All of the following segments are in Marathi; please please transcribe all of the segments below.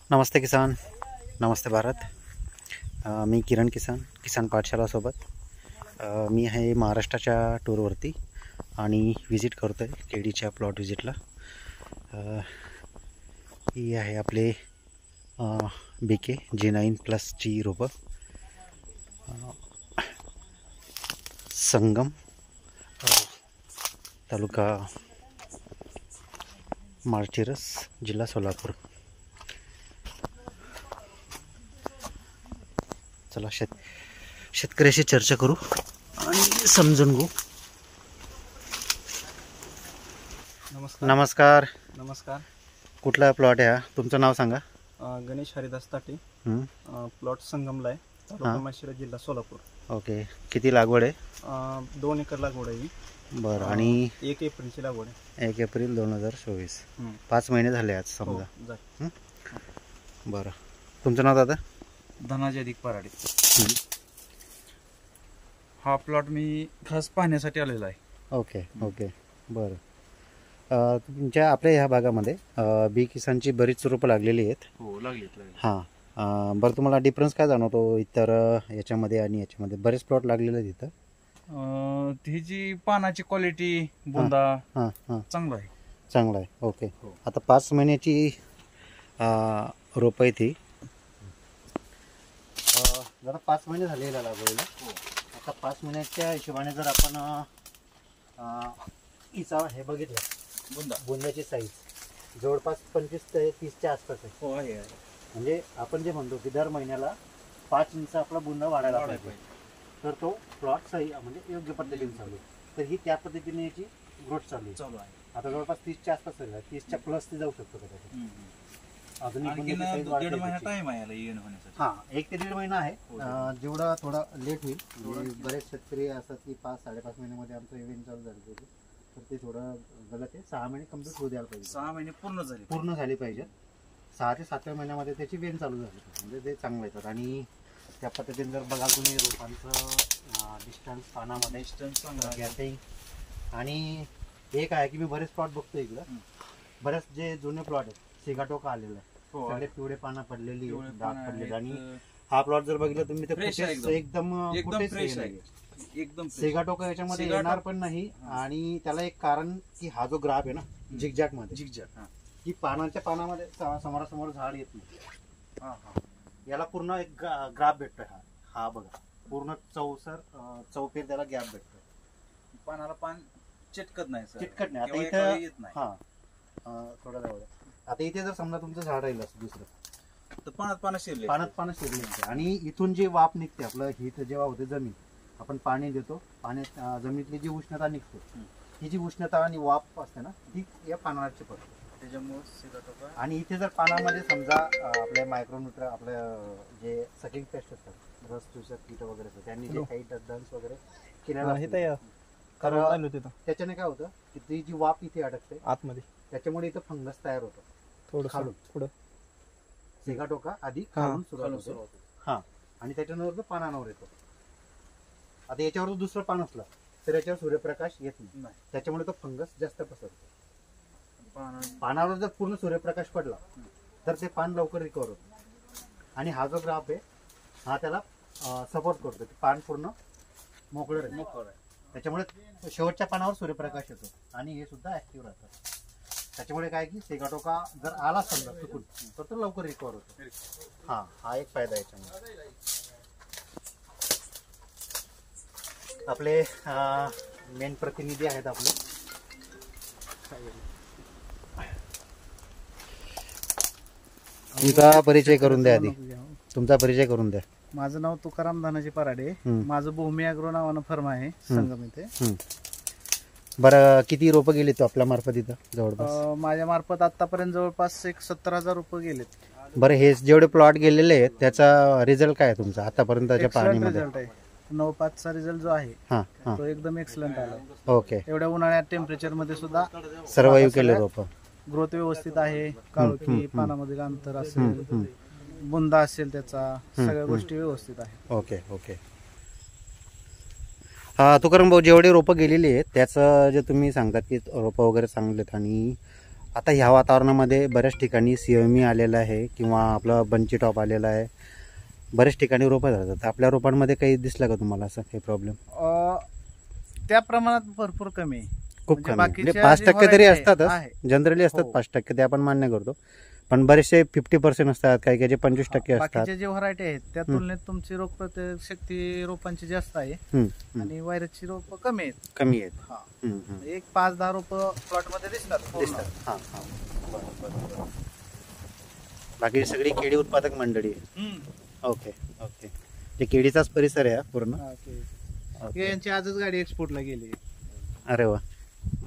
नमस्ते किसान, नमस्ते भारत. मी किरण किसान पाठशालासोबत मी आहे महाराष्ट्राच्या टूरवरती आणि व्हिजिट करतो आहे केळीच्या प्लॉट व्हिजिटला. ही आहे आपले BK G9+ची रोपं. संगम तालुका माळशिरस, जिल्हा सोलापूर. चला शेतकऱ्याशी चर्चा करू आणि समजून घेऊ. नमस्कार. नमस्कार. कुठला प्लॉट आहे हा? तुमचं नाव सांगा. गणेश हरिदास ताटे. प्लॉट संगमला आहे, तालुका माळशिरस, जिल्हा सोलापूर. ओके. किती लागवड आहे? 2 एकर लागवड आहे. बरं. आणि 1 एप्रिलची लागवड आहे. 1 एप्रिल 2024. 5 महिने झाले आज समजा. बरं. तुमचं नाव दादा? धनाजी अधिक पराडे. हा प्लॉट मी खास पाहण्यासाठी आलेला आहे. ओके. बरं. तुमच्या आपल्या ह्या भागामध्ये बी किसानची बरीच रोपं लागलेली आहेत. हो, लागलीत. हां. बरं, तुम्हाला डिफरन्स काय जाणवतो इतर याच्यामध्ये आणि याच्यामध्ये? बरेच प्लॉट लागलेले आहेत इथं. ही जी पानाची क्वालिटी, बुंदा चांगला आहे. ओके. आता 5 महिन्याची रोपं आहे ती. जरा 5 महिने झालेला लागवडीला. आता 5 महिन्याच्या हिशोबाने जर आपण हिचा हे बघितलं, बुंद्याची साईज जवळपास 25 ते 30च्या आसपास आहे. हो आहे. म्हणजे आपण जे म्हणतो की दर महिन्याला 5 इंच आपला बुंदा वाढायला पाहिजे, तर तो प्लॉट सही म्हणजे योग्य पद्धतीने चालू आहे. तर ही त्या पद्धतीने याची ग्रोथ चालू आहे. आता जवळपास 30च्या आसपास आहे, 30च्या प्लस ती जाऊ शकतो कदाचित. अजून 1 ते 1.5 महिना आहे. जेवढा थोडा लेट होईल. बरेच शेतकरी असतात की 5-5.5 महिन्यामध्ये आमचं इव्हेंट चालू झालं पाहिजे, तर ते थोडं गलत आहे. 6 महिने कम्प्लीट होऊ द्यायला पाहिजे. 6 महिने पूर्ण झाली पाहिजे. 6 ते 7व्या महिन्यामध्ये त्याची वेन चालू झाली म्हणजे ते चांगलं येतात. आणि त्या पद्धतीने जर बघा तुम्ही रोपांचं डिस्टन्स, पानामध्ये गॅपिंग. आणि एक आहे की मी बरेच प्लॉट बघतो इकडं, बरेच जे जुने प्लॉट आहेत सिगाटोका आलेला आहे, सगळे पिवळे पानं पडलेली, डाग पडलेली. आणि हा प्लॉट जर बघितलं तुम्ही तर एकदम फ्रेश आहे. एकदम सिगाटोका याच्यामध्ये येणार पण नाही. आणि त्याला एक कारण की हा जो ग्राफ आहे ना झिगझॅग मध्ये, की पानामध्ये समोरासमोर झाड येत नाही. याला पूर्ण एक ग्राफ भेटतोय. हा बघा, पूर्ण चौफेर त्याला गॅप भेटतोय. पानाला पान चिटकत नाही. आता इथं थोडं जवळ. आता इथे जर समजा तुमचं झाड राहिलं असं दुसरं, तर पानात शिरले. आणि इथून जी वाफ निघते, आपलं हिट जेव्हा होते जमीन, आपण पाणी देतो, पाण्यात जमिनीतली जी उष्णता निघते, ही जी उष्णता आणि वाफ असते ना, ती या पानावर चिपकते. त्याच्यामुळे आणि इथे जर पानामध्ये समजा आपले मायक्रोन्यूट्रन, आपल्या जे सकिंग पेस्ट असतात, रस चुसक कीट वगैरे असतात, त्यांनी जे काही डन्स वगैरे केलेला त्याच्याने काय होतं की ती जी वाफ इथे अडकते आतमध्ये, त्याच्यामुळे इथं फंगस तयार होतं. खालून पुढं सिगाटोका आधी खालून सुरुवात होते. आणि त्याच्यानंतर पानांवर येतो. आता याच्यावर दुसरं पान असलं तर याच्यावर सूर्यप्रकाश येत नाही, त्याच्यामुळे तो फंगस जास्त पसरतो. पानावर जर पूर्ण सूर्यप्रकाश पडला तर ते पान लवकर रिकवर होतं. आणि हा जो ग्राफ आहे हा त्याला सपोर्ट करतो की पान पूर्ण मोकळं आहे. त्याच्यामुळे शेवटच्या पानावर सूर्यप्रकाश येतो आणि हे सुद्धा ऍक्टिव्ह राहतात. त्याच्यामुळे काय की सिगाटोका जर आला समजा चुकून तर तो लवकर रिकवर होतो. हा एक फायदा याच्यामुळे. आपले मेन प्रतिनिधी आहेत आपले. तुमचा परिचय करून द्या आधी. तुमचा परिचय करून द्या. माझं नाव तुकाराम धनाजी पराडे. माझं भूमी अॅग्रो नावानं फर्म आहे संगम इथे. बरं, किती रोपं गेली तो आपल्या मार्फत इथं जवळपास? माझ्या मार्फत आतापर्यंत जवळपास 70,000 रुपये गेलेत. बरं, हे जेवढे प्लॉट गेलेले आहेत त्याचा रिझल्ट काय आहे तुमचा आतापर्यंतच्या पाहणीमध्ये? रिझल्ट आहे 9.5चा रिझल्ट जो आहे तो एकदम एक्सलंट आला. ओके. एवढ्या उन्हाळ्यात टेम्परेचर मध्ये सुद्धा सर्वाइव्ह केले रोपं. ग्रोथ व्यवस्थित आहे. काळोखी, पानामध्ये अंतर असेल, बुंदा असेल, त्याचा सगळ्या गोष्टी व्यवस्थित आहे. ओके. तुकाराम भाऊ, जेवढे रोपं गेलेली आहेत त्याचं जे तुम्ही सांगतात की रोपं वगैरे चांगले आहेत आणि आता ह्या वातावरणामध्ये बऱ्याच ठिकाणी CME आलेलं आहे किंवा आपलं बंची टॉप आलेलं आहे, बऱ्याच ठिकाणी रोपं जातात. आपल्या रोपांमध्ये काही दिसलं का तुम्हाला असं काही प्रॉब्लेम? त्या प्रमाणात भरपूर कमी आहे. खूप म्हणजे कमी आहे. बाकीच्या म्हणजे 5% तरी variety आहे, असतातच, आहे. जनरली असतात हो. 5%, ते आपण मान्य करतो. पण बरेचसे 50% असतात, काही काही जे 25% असतात. बाकीच्या जे व्हरायटी आहेत त्या हम्म. तुलनेत तुमची रोग प्रतिरोधक शक्ती रोपांची जास्त आहे हम्म. आणि व्हायरसची रोप कमी आहेत. कमी आहेत. हा. हम्म. एक 5-10 रोप प्लॉट मध्ये दिसतात पूर्ण. दिसतात. हां हां. बरं. बाकी सगळी केळी उत्पादक मंडळी आहे. हम्म. Okay okay. ते केळीचाच परिसर आहे हा पूर्ण. हा, ते. ओके. यांची आजच गाडी एक्सपोर्टला गेली. अरे वा.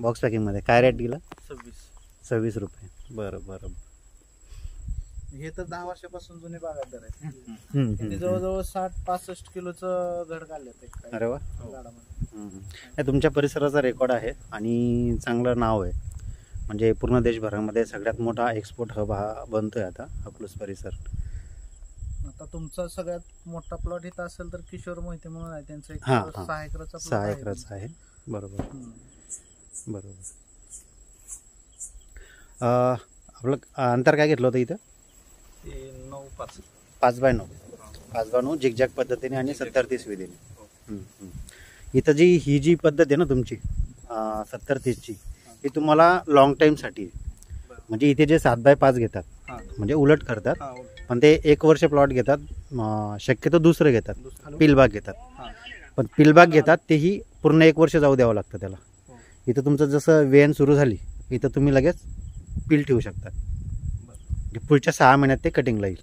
बॉक्स पॅकिंगमध्ये काय रेट दिला? 26 रुपये. बरं बरं. हे तर 10 वर्षापासून जुने बागायतदार आहेत. हम्म, त्यांनी हम्म. जवळजवळ 60-65 किलोचं घड काढले ते अरे वा. झाडामध्ये. नाही, तुमच्या परिसराचा रेकॉर्ड आहे आणि चांगलं नाव आहे. म्हणजे पूर्ण देशभरामध्ये सगळ्यात मोठा एक्सपोर्ट हब हा बनतोय आता अकलूज परिसर. आता तुमचा सगळ्यात मोठा प्लॉट इथं असेल तर किशोर मोहिते म्हणून आहे, त्यांचं एक हा, हा. 6 एकराचा plot 6 आहे. एकराचं आहे. बरोबर हम्म. बरोबर. आपलं अंतर काय घेतलं होतं इथं? ते 9-5. 5x9. 5x9 झिगझॅग पद्धतीने आणि 70-30 विधीने. इथं ही जी पद्धत आहे ना तुमची 70-30ची, ही तुम्हाला लॉंग टाईमसाठी आहे. म्हणजे इथे जे 7x5 घेतात म्हणजे उलट करतात, पण ते 1 वर्ष प्लॉट घेतात, शक्यतो दुसरं घेतात, पिलबाग घेतात. पण पिलबाग घेतात तेही पूर्ण 1 वर्ष जाऊ द्यावं लागतं त्याला. इथं तुमचं जसं वेन सुरू झाली इथं तुम्ही लगेच पील ठेवू शकता. म्हणजे पुढच्या 6 महिन्यात ते कटिंगला येईल.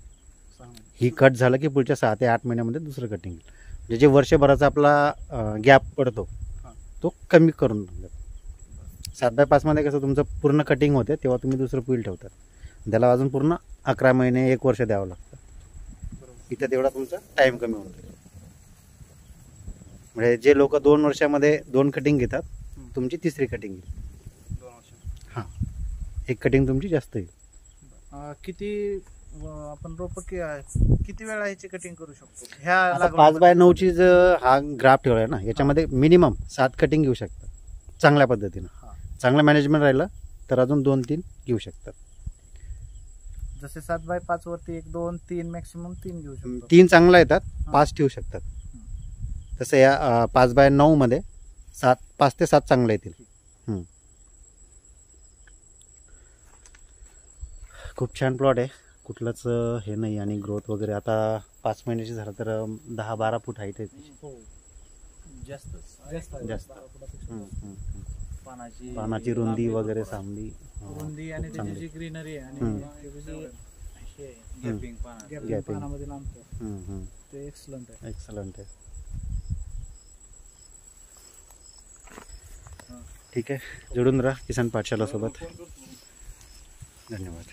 ही कट झालं की पुढच्या 6 ते 8 महिन्यामध्ये दुसरं कटिंग येईल. म्हणजे जे वर्षभराचा आपला गॅप पडतो तो कमी करून टाकतात. 7x5 मध्ये कसं तुमचं पूर्ण कटिंग होते तेव्हा तुम्ही दुसरं पील ठेवतात, त्याला अजून पूर्ण 11 महिने 1 वर्ष द्यावं लागतं. इथं तेवढा तुमचा टाईम कमी होऊन जाईल. म्हणजे जे लोक 2 वर्षामध्ये 2 कटिंग घेतात तुमची 3री कटिंग येईल. हां, 1 कटिंग तुमची जास्त येईल. किती आपण रोप किती वेळा ह्याची कटिंग करू शकतो? ह्या 5x9ची जर हा ग्राफ ठेवलाय ना याच्यामध्ये मिनिमम 7 कटिंग घेऊ शकतात चांगल्या पद्धतीनं. चांगलं मॅनेजमेंट राहिलं तर अजून 2-3 घेऊ शकतात. जसे 7x5 वरती 1-2-3 मॅक्सिमम 3 घेऊ शकतो. 3 चांगला येतात, 5 ठेवू शकतात. तसं या 5x9 मध्ये 5 ते 7 चांगले येतील. खूप छान प्लॉट आहे, कुठलंच हे नाही. आणि ग्रोथ वगैरे आता 5 महिन्याची झालं तर 10-12 फूट हाईट आहे त्याची. जास्त. पानाची रुंदी वगैरे सामली रुंदी आणि खूप त्याची चांगली. जी ग्रीनरी आहे आणि गॅपिंग पानामध्ये नामतो ते एक्सलंट आहे. एक्सलंट आहे. ठीक आहे, जोडून राहा किसान पाठशाला सोबत. धन्यवाद.